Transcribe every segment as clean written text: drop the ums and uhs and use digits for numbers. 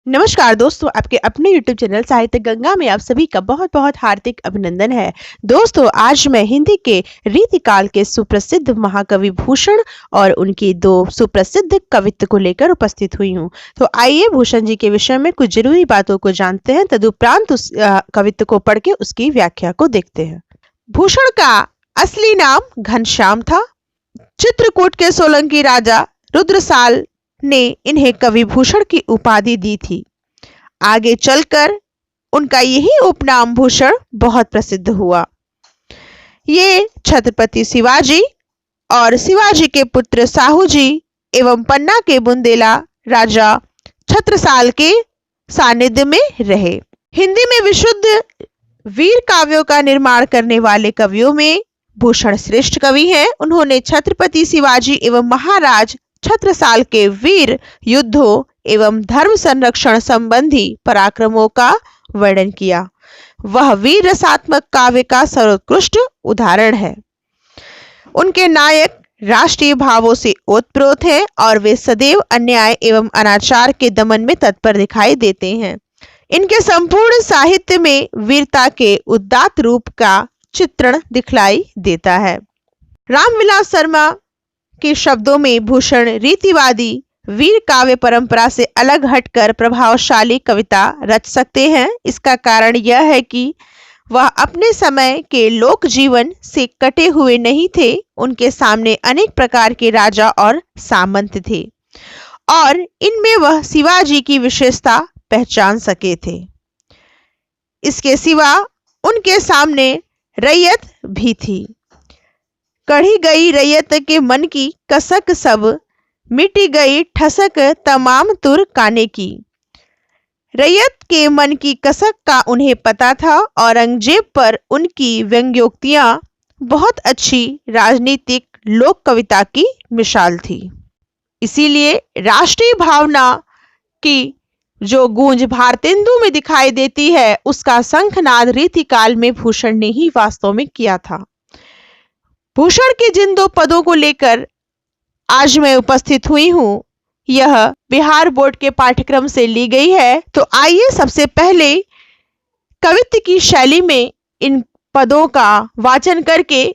नमस्कार दोस्तों, आपके अपने YouTube चैनल साहित्य गंगा में आप सभी का बहुत बहुत हार्दिक अभिनंदन है। दोस्तों, आज मैं हिंदी के रीतिकाल के सुप्रसिद्ध महाकवि भूषण और उनकी दो सुप्रसिद्ध कवित्व को लेकर उपस्थित हुई हूँ। तो आइए भूषण जी के विषय में कुछ जरूरी बातों को जानते हैं, तदुपरांत उस कवित्व को पढ़ के उसकी व्याख्या को देखते हैं। भूषण का असली नाम घनश्याम था। चित्रकूट के सोलंकी राजा रुद्रसाल ने इन्हें कवि भूषण की उपाधि दी थी। आगे चलकर उनका यही उपनाम भूषण बहुत प्रसिद्ध हुआ। ये छत्रपति शिवाजी और शिवाजी के पुत्र साहू जी एवं पन्ना के बुंदेला राजा छत्रसाल के सानिध्य में रहे। हिंदी में विशुद्ध वीर काव्यों का निर्माण करने वाले कवियों में भूषण श्रेष्ठ कवि हैं। उन्होंने छत्रपति शिवाजी एवं महाराज छत्रसाल के वीर युद्धों एवं धर्म संरक्षण संबंधी पराक्रमों का वर्णन किया। वह वीर रसात्मक काव्य का सर्वोत्कृष्ट उदाहरण है। उनके नायक राष्ट्रीय भावों से ओतप्रोत हैं और वे सदैव अन्याय एवं अनाचार के दमन में तत्पर दिखाई देते हैं। इनके संपूर्ण साहित्य में वीरता के उदात्त रूप का चित्रण दिखलाई देता है। रामविलास शर्मा के शब्दों में भूषण रीतिवादी वीर काव्य परंपरा से अलग हटकर प्रभावशाली कविता रच सकते हैं। इसका कारण यह है कि वह अपने समय के लोक जीवन से कटे हुए नहीं थे। उनके सामने अनेक प्रकार के राजा और सामंत थे और इनमें वह शिवाजी की विशेषता पहचान सके थे। इसके सिवा उनके सामने रैयत भी थी। कढ़ी गई रैयत के मन की कसक सब मिटी गई ठसक तमाम तुर काने की। रैयत के मन की कसक का उन्हें पता था। औरंगजेब पर उनकी व्यंग्योक्तियां बहुत अच्छी राजनीतिक लोक कविता की मिसाल थी। इसीलिए राष्ट्रीय भावना की जो गूंज भारतेंदु में दिखाई देती है, उसका शंखनाद रीतिकाल में भूषण ने ही वास्तव में किया था। भूषण के जिन दो पदों को लेकर आज मैं उपस्थित हुई हूं, यह बिहार बोर्ड के पाठ्यक्रम से ली गई है। तो आइए सबसे पहले कवित्व की शैली में इन पदों का वाचन करके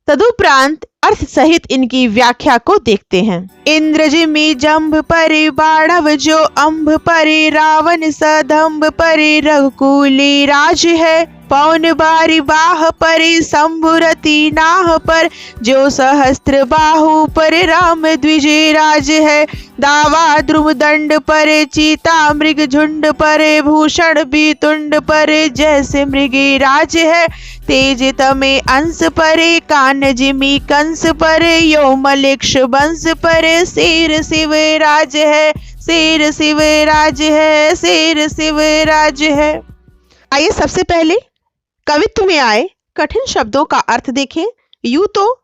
तदुपरांत अर्थ सहित इनकी व्याख्या को देखते हैं। इंद्रजिमी जंभ परे बाढ़व जो अंभ परे रावण सदंभ परे रघुकुली राज है। पौन बारी बाह परे शंभुरति नाह पर जो सहस्त्र बाहु पर राम द्विजय राज है। दावा द्रुम दंड परे चीता मृग झुंड परे भूषण बीतुंड परे जैसे मृगी राज है। तेज तमे अंश परे कान जिमी कंस परे यो मलिक्ष वंश परे शेर शिव राज है। शेर शिव राज है। शेर शिव राज है। आइए सबसे पहले कवित्व में आए कठिन शब्दों का अर्थ देखें। यूं तो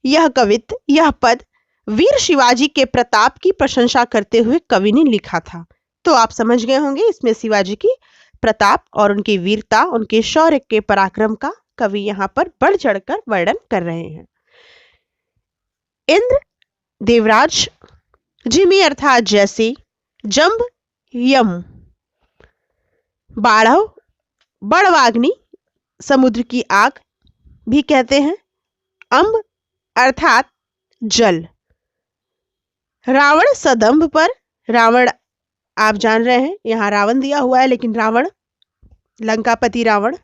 यह कवित्व, यह पद वीर शिवाजी के प्रताप की प्रशंसा करते हुए कवि ने लिखा था। तो आप समझ गए होंगे, इसमें शिवाजी की प्रताप और उनकी वीरता, उनके शौर्य के पराक्रम का कवि यहाँ पर बढ़ चढ़कर वर्णन कर रहे हैं। इंद्र, देवराज, जिमी अर्थात जैसे, जंब, यम, बाढ़व, बड़वाग्नि, समुद्र की आग भी कहते हैं, अंब अर्थात जल, रावण सदंभ पर, रावण आप जान रहे हैं यहाँ रावण दिया हुआ है, लेकिन रावण लंकापति रावण,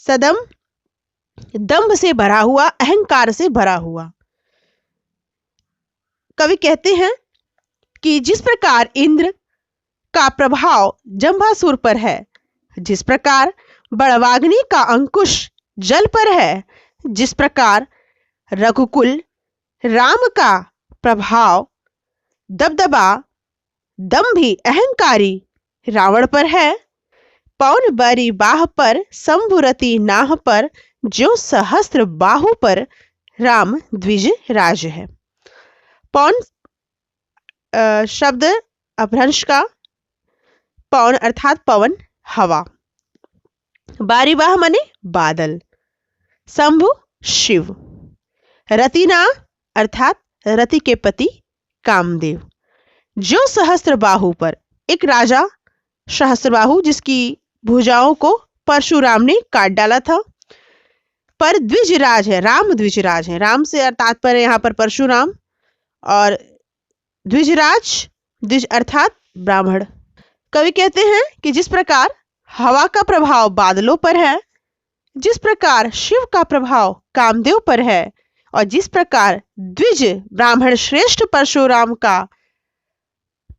सदंभ दंभ से भरा हुआ, अहंकार से भरा हुआ। कवि कहते हैं कि जिस प्रकार इंद्र का प्रभाव जंभासुर पर है, जिस प्रकार बड़वाग्नि का अंकुश जल पर है, जिस प्रकार रघुकुल राम का प्रभाव दबदबा दंभी अहंकारी रावण पर है, पौन बरी बाह पर शंभुरति नाह पर जो सहस्त्र बाहु पर राम द्विज राज है। पौन शब्द अपभ्रंश का, पौन अर्थात पवन हवा, बारीबाह माने बादल, शंभु शिव, रतिना अर्थात रति के पति कामदेव। जो सहस्त्र बाहु पर, एक राजा सहस्त्रबाहु, जिसकी भुजाओं को परशुराम ने काट डाला था। पर द्विजराज है, राम द्विजराज है। राम से तात्पर्य यहाँ पर परशुराम, और द्विजराज, द्विज अर्थात ब्राह्मण। कवि कहते हैं कि जिस प्रकार हवा का प्रभाव बादलों पर है, जिस प्रकार शिव का प्रभाव कामदेव पर है, और जिस प्रकार द्विज ब्राह्मण श्रेष्ठ परशुराम का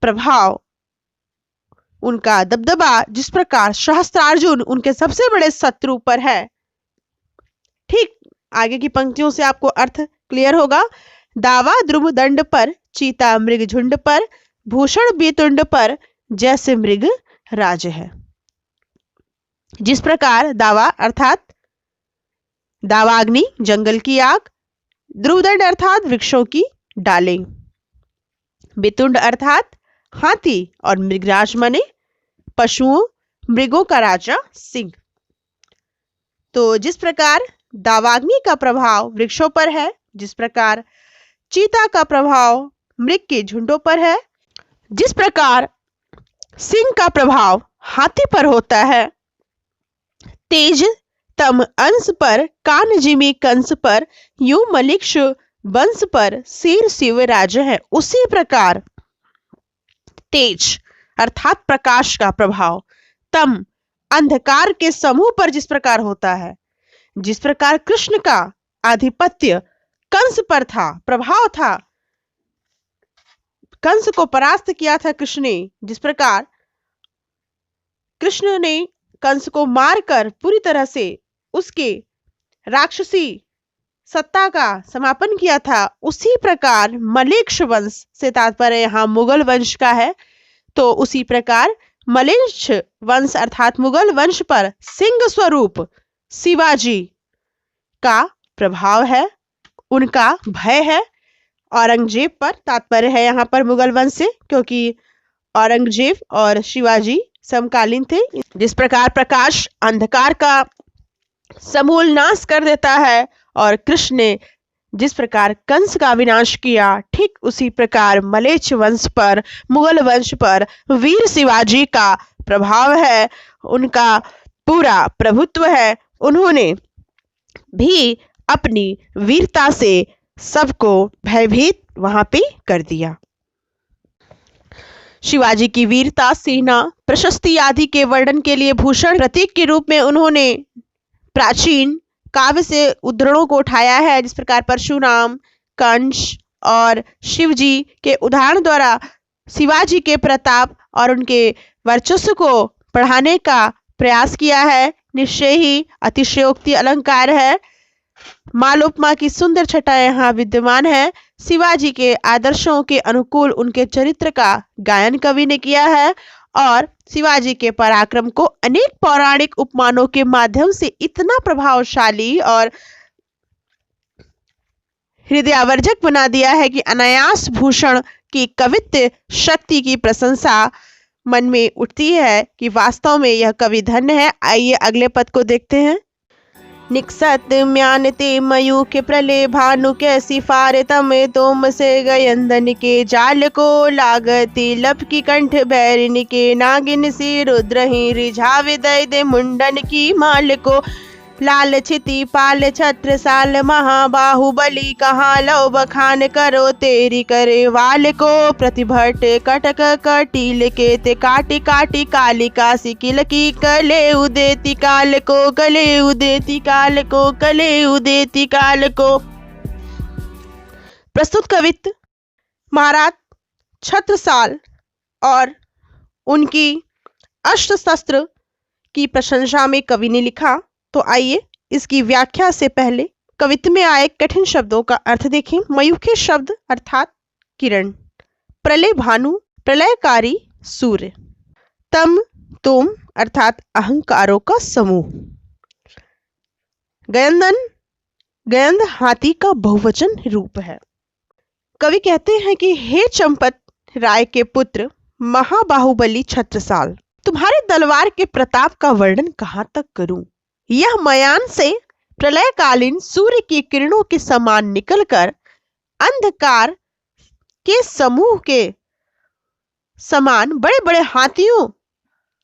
प्रभाव, उनका दबदबा, जिस प्रकार सहस्त्रार्जुन उनके सबसे बड़े शत्रु पर है, ठीक आगे की पंक्तियों से आपको अर्थ क्लियर होगा। दावा द्रुम दंड पर, चीता मृग झुंड पर, भूषण बेतुंड पर, जैसे मृग राज है। जिस प्रकार दावा अर्थात दावाग्नि, जंगल की आग, ध्रुवदंड अर्थात वृक्षों की डालें, बेतुंड अर्थात हाथी, और मृगराज माने पशुओं मृगों का राजा सिंह। तो जिस प्रकार दावाग्नि का प्रभाव वृक्षों पर है, जिस प्रकार चीता का प्रभाव मृग के झुंडों पर है, जिस प्रकार सिंह का प्रभाव हाथी पर होता है, तेज तम अंश पर, कान जिमी कंस पर, यूं मलिक्ष वंश पर, सिर शिवराज है। उसी प्रकार तेज अर्थात प्रकाश का प्रभाव तम अंधकार के समूह पर जिस प्रकार होता है, जिस प्रकार कृष्ण का आधिपत्य कंस पर था, प्रभाव था, कंस को परास्त किया था कृष्ण ने, जिस प्रकार कृष्ण ने कंस को मारकर पूरी तरह से उसके राक्षसी सत्ता का समापन किया था, उसी प्रकार मलेच्छ वंश से तात्पर्य यहाँ मुगल वंश का है। तो उसी प्रकार मलेच्छ वंश अर्थात मुगल वंश पर सिंह स्वरूप शिवाजी का प्रभाव है, उनका भय है। औरंगजेब पर तात्पर्य है यहाँ पर मुगल वंश से, क्योंकि औरंगजेब और शिवाजी समकालीन थे। जिस प्रकार प्रकाश अंधकार का समूल नाश कर देता है, और कृष्ण ने जिस प्रकार कंस का विनाश किया, ठीक उसी प्रकार मलेच्छ वंश पर, मुगल वंश पर वीर शिवाजी का प्रभाव है, उनका पूरा प्रभुत्व है। उन्होंने भी अपनी वीरता से सबको भयभीत वहां पे कर दिया। शिवाजी की वीरता, सेना, प्रशस्ति आदि के वर्णन के लिए भूषण प्रतीक के रूप में उन्होंने प्राचीन काव्य से उद्धरणों को उठाया है। जिस प्रकार परशुराम, कंस और शिवजी के उदाहरण द्वारा शिवाजी के प्रताप और उनके वर्चस्व को बढ़ाने का प्रयास किया है। निश्चय ही अतिशयोक्ति अलंकार है। मालोपमा की सुंदर छटा यहाँ विद्यमान है। शिवाजी के आदर्शों के अनुकूल उनके चरित्र का गायन कवि ने किया है, और शिवाजी के पराक्रम को अनेक पौराणिक उपमानों के माध्यम से इतना प्रभावशाली और हृदयावर्जक बना दिया है कि अनायास भूषण की कवित्व शक्ति की प्रशंसा मन में उठती है कि वास्तव में यह कवि धन्य है। आइए अगले पद को देखते हैं। निक्सत म्यानते मयू के प्रलय भानु कैसी फार तम तोम से गयंदन के जाल को लागती लप की कंठ बैरिन के नागिन सी रुद्र ही रिझावे दय दे मुंडन की माल को लाल छिति पाल छत्र साल महाबाहुबली कहाँ लो बखान करो तेरी करे वाल को प्रतिभट कटक कटील के ते काटी काटी कालिका सिकिल की कले उदेती काल को कले उदेती काल को कले उदेती काल को। प्रस्तुत कवित्व महाराज छत्रसाल और उनकी अस्त्र शस्त्र की प्रशंसा में कवि ने लिखा। तो आइए इसकी व्याख्या से पहले कवित्व में आए कठिन शब्दों का अर्थ देखें। मयूखे शब्द अर्थात किरण, प्रलय भानु प्रलयकारी सूर्य, तम तुम अर्थात अहंकारों का समूह, गयंदन गयंद हाथी का बहुवचन रूप है। कवि कहते हैं कि हे चंपत राय के पुत्र महाबाहुबली छत्रसाल, तुम्हारे तलवार के प्रताप का वर्णन कहाँ तक करूं। यह मयान से प्रलयकालीन सूर्य की किरणों के समान निकलकर अंधकार के समूह के समान बड़े बड़े हाथियों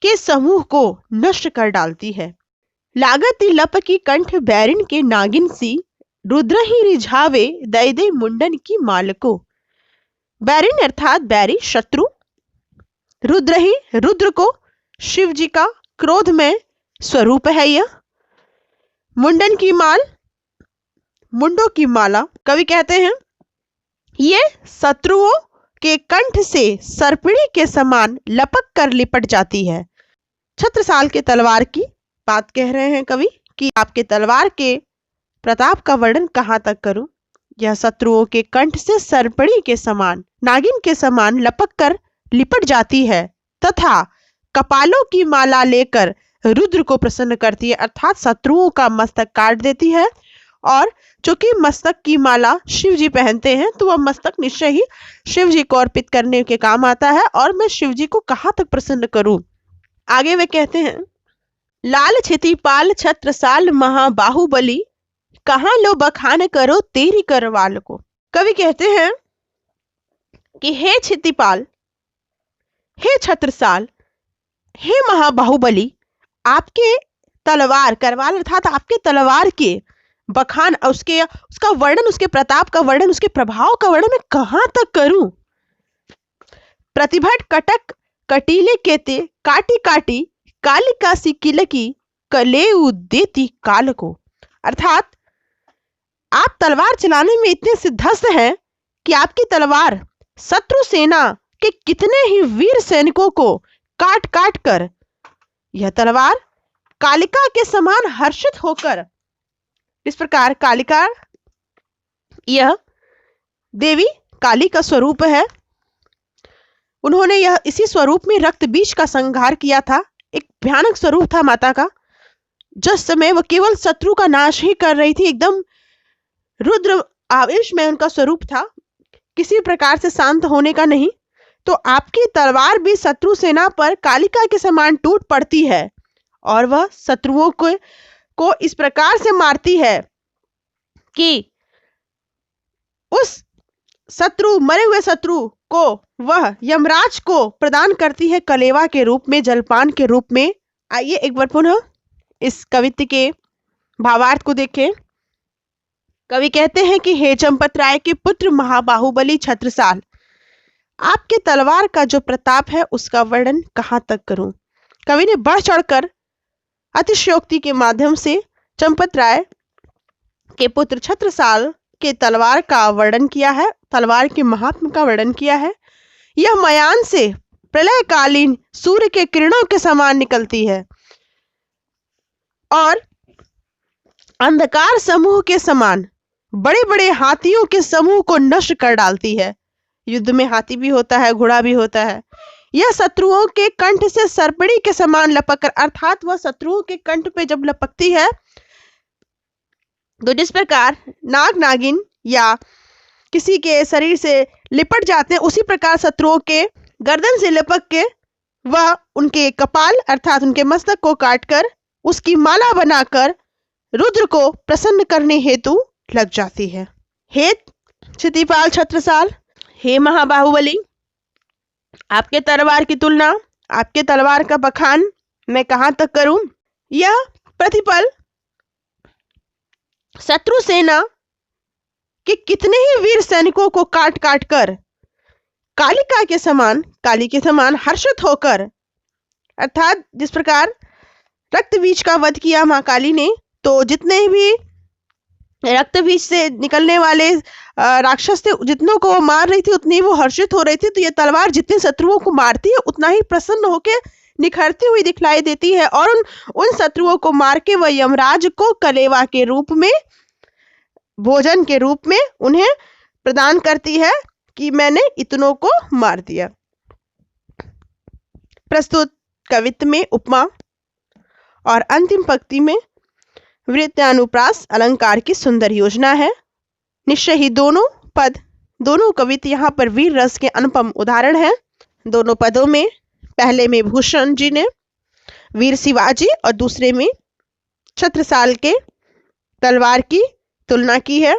के समूह को नष्ट कर डालती है। लागती लप की कंठ बैरिन के नागिन सी, रुद्र ही रिझावे दय दे मुंडन की माल को। बैरिन अर्थात बैरी शत्रु, रुद्र ही रुद्र को शिव जी का क्रोध में स्वरूप है यह। मुंडन की माल, मुंडों की माला, कवि कहते हैं ये शत्रुओं के कंठ से सर्पिणी के समान लपक कर लिपट जाती है। छत्रसाल के तलवार की बात कह रहे हैं कवि कि आपके तलवार के प्रताप का वर्णन कहां तक करूं। यह शत्रुओं के कंठ से सर्पिणी के समान, नागिन के समान लपक कर लिपट जाती है तथा कपालों की माला लेकर रुद्र को प्रसन्न करती है, अर्थात शत्रुओं का मस्तक काट देती है। और चूंकि मस्तक की माला शिव जी पहनते हैं तो वह मस्तक निश्चय ही शिव जी को अर्पित करने के काम आता है। और मैं शिव जी को कहां तक प्रसन्न करूं। आगे वे कहते हैं लाल क्षितिपाल छत्रसाल महाबाहुबली, कहां लो बखान करो तेरी करवाल को। कवि कहते हैं कि हे क्षितिपाल, हे छत्रसाल, हे महाबाहुबली, आपके तलवार, करवाल अर्थात आपके तलवार के बखान, उसका वर्णन, उसके प्रताप का वर्णन, उसके प्रभाव का वर्णन मैं कहां तक करूं। प्रतिभट कटक कटीले केते, काटी काटी कालिका सी किलकी, कलेऊ देती काल को। अर्थात आप तलवार चलाने में इतने सिद्धस्त हैं कि आपकी तलवार शत्रु सेना के कितने ही वीर सैनिकों को काट काट कर, यह तलवार कालिका के समान हर्षित होकर, इस प्रकार कालिका यह देवी काली का स्वरूप है। उन्होंने यह इसी स्वरूप में रक्त बीज का संहार किया था। एक भयानक स्वरूप था माता का, जिस समय वह केवल शत्रु का नाश ही कर रही थी। एकदम रुद्र आवेश में उनका स्वरूप था, किसी प्रकार से शांत होने का नहीं। तो आपकी तलवार भी शत्रु सेना पर कालिका के समान टूट पड़ती है और वह शत्रुओं को इस प्रकार से मारती है कि उस शत्रु, मरे हुए शत्रु को वह यमराज को प्रदान करती है कलेवा के रूप में, जलपान के रूप में। आइए एक बार पुनः इस कवित्त के भावार्थ को देखें। कवि कहते हैं कि हे चंपत राय के पुत्र महाबाहुबली छत्रसाल, आपके तलवार का जो प्रताप है उसका वर्णन कहां तक करूं। कवि ने बढ़ चढ़कर अतिशयोक्ति के माध्यम से चंपत राय के पुत्र छत्रसाल के तलवार का वर्णन किया है, तलवार के महात्म का वर्णन किया है। यह मयान से प्रलयकालीन सूर्य के किरणों के समान निकलती है और अंधकार समूह के समान बड़े बड़े हाथियों के समूह को नष्ट कर डालती है। युद्ध में हाथी भी होता है, घोड़ा भी होता है। यह शत्रुओं के कंठ से सर्पिणी के समान लपक कर, अर्थात वह शत्रुओं के कंठ पे जब लपकती है तो जिस प्रकार नाग नागिन या किसी के शरीर से लिपट जाते हैं, उसी प्रकार शत्रुओं के गर्दन से लिपक के वह उनके कपाल अर्थात उनके मस्तक को काटकर उसकी माला बनाकर रुद्र को प्रसन्न करने हेतु लग जाती है। हे क्षितिपाल छत्रसाल, हे महाबाहुबली, आपके तलवार की तुलना, आपके तलवार का बखान मैं कहां तक करूं। यह प्रतिपल शत्रु सेना के कितने ही वीर सैनिकों को काट काट कर कालिका के समान, काली के समान हर्षित होकर, अर्थात जिस प्रकार रक्त बीज का वध किया मां काली ने, तो जितने भी रक्त बीज से निकलने वाले राक्षस थे, जितनों को वो मार रही थी उतनी वो हर्षित हो रही थी। तो ये तलवार जितने शत्रुओं को मारती है उतना ही प्रसन्न होकर निखरती हुई दिखलाई देती है और उन शत्रुओं को मार के वह यमराज को कलेवा के रूप में, भोजन के रूप में उन्हें प्रदान करती है कि मैंने इतनों को मार दिया। प्रस्तुत कवित्त में उपमा और अंतिम पंक्ति में वृत्तानुप्रास अलंकार की सुंदर योजना है। निश्चय ही दोनों पद, दोनों कवित्त यहाँ पर वीर रस के अनुपम उदाहरण हैं। दोनों पदों में पहले में भूषण जी ने वीर शिवाजी और दूसरे में छत्रसाल के तलवार की तुलना की है।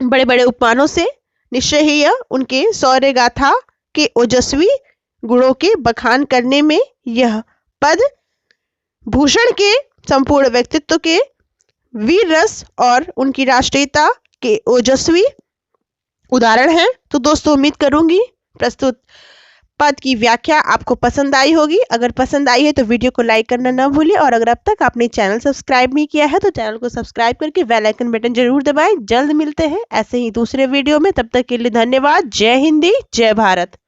बड़े बड़े उपमानों से निश्चय ही यह उनके शौर्य गाथा के ओजस्वी गुणों के बखान करने में यह पद भूषण के संपूर्ण व्यक्तित्व के वीर रस और उनकी राष्ट्रीयता के ओजस्वी उदाहरण है। तो दोस्तों उम्मीद करूंगी प्रस्तुत पद की व्याख्या आपको पसंद आई होगी। अगर पसंद आई है तो वीडियो को लाइक करना ना भूलिए और अगर अब तक आपने चैनल सब्सक्राइब नहीं किया है तो चैनल को सब्सक्राइब करके बेल आइकन बटन जरूर दबाएं। जल्द मिलते हैं ऐसे ही दूसरे वीडियो में, तब तक के लिए धन्यवाद। जय हिंदी, जय भारत।